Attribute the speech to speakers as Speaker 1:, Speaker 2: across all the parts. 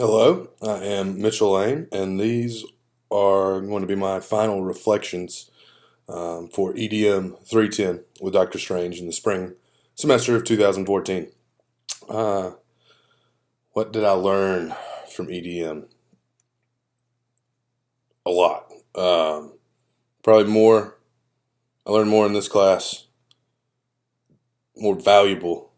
Speaker 1: Hello, I am Mitchell Lane, and these are going to be my final reflections for EDM 310 with Dr. Strange in the spring semester of 2014. Uh, what did I learn from EDM? A lot. Probably more. I learned more in this class, more valuable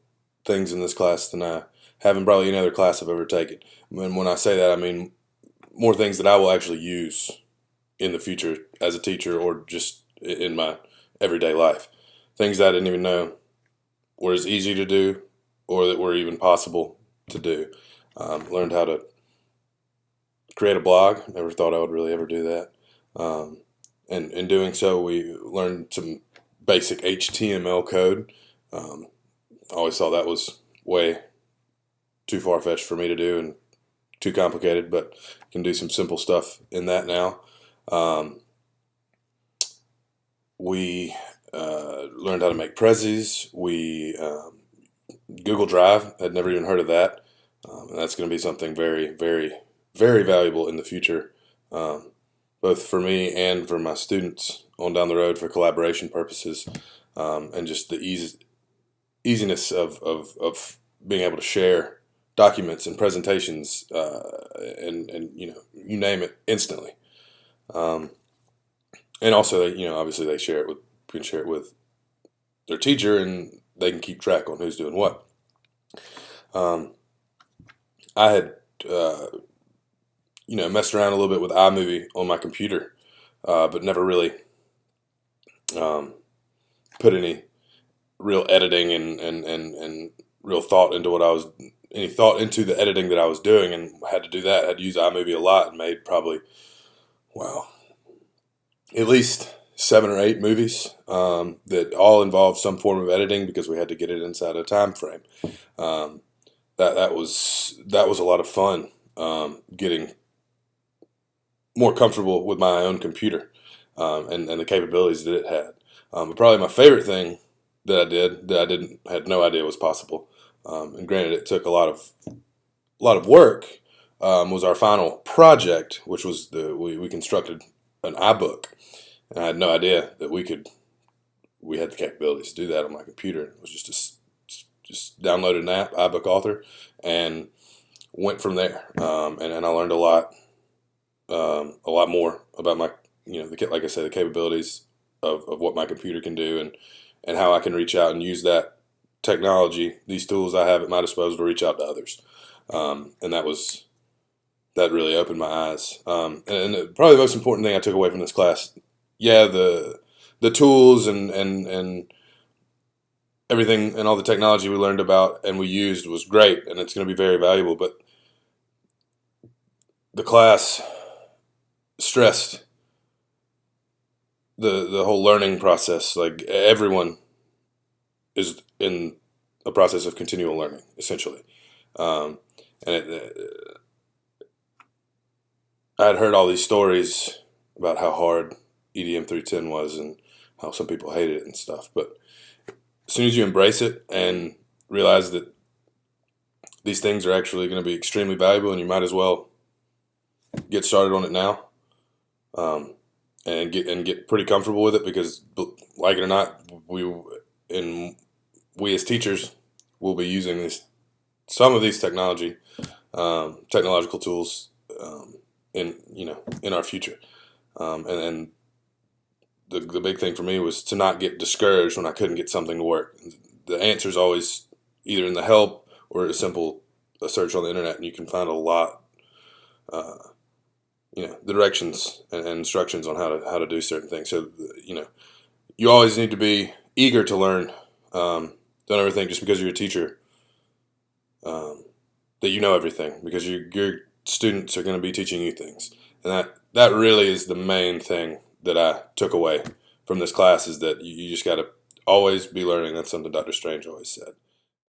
Speaker 1: things in this class than I have in probably any other class I've ever taken. And when I say that, I mean more things that I will actually use in the future as a teacher or just in my everyday life. Things that I didn't even know were as easy to do or that were even possible to do. Learned how to create a blog. Never thought I would really ever do that. And in doing so, we learned some basic HTML code. I always thought that was way too far-fetched for me to do and too complicated, but can do some simple stuff in that now. We learned how to make prezzies. We Google Drive, I'd never even heard of that, and that's going to be something very, very, very valuable in the future, both for me and for my students on down the road for collaboration purposes, and just the easiness of being able to share documents and presentations, and you name it instantly. And also, obviously they can share it with their teacher, and they can keep track on who's doing what. I had, messed around a little bit with iMovie on my computer, but never really put any real editing and real thought into any thought into the editing that I was doing, and had to do that. I had to use iMovie a lot and made probably, wow, at least 7 or 8 movies that all involved some form of editing because we had to get it inside a time frame. That was a lot of fun, getting more comfortable with my own computer, and the capabilities that it had. But probably my favorite thing that I did that I had no idea was possible, and granted it took a lot of work, was our final project, which was we constructed an iBook. And I had no idea that we had the capabilities to do that on my computer. It was just downloaded an app, iBook Author, and went from there. And I learned a lot more about my, like I said, the capabilities of what my computer can do, and how I can reach out and use that technology, these tools I have at my disposal to reach out to others. And that really opened my eyes. And probably the most important thing I took away from this class, yeah, the tools and everything and all the technology we learned about and we used was great, and it's going to be very valuable. But the class stressed the whole learning process. Like, everyone is in a process of continual learning, essentially. And I had heard all these stories about how hard EDM 310 was and how some people hated it and stuff. But as soon as you embrace it and realize that these things are actually going to be extremely valuable, and you might as well get started on it now, and get pretty comfortable with it, because, like it or not, we as teachers will be using some of these technological tools, in our future. And the big thing for me was to not get discouraged when I couldn't get something to work. The answer is always either in the help or a simple search on the internet, and you can find a lot, the directions and instructions on how to do certain things. So, you always need to be eager to learn. Don't ever think just because you're a teacher that you know everything, because your students are going to be teaching you things. And that really is the main thing that I took away from this class, is that you just got to always be learning. That's something Dr. Strange always said.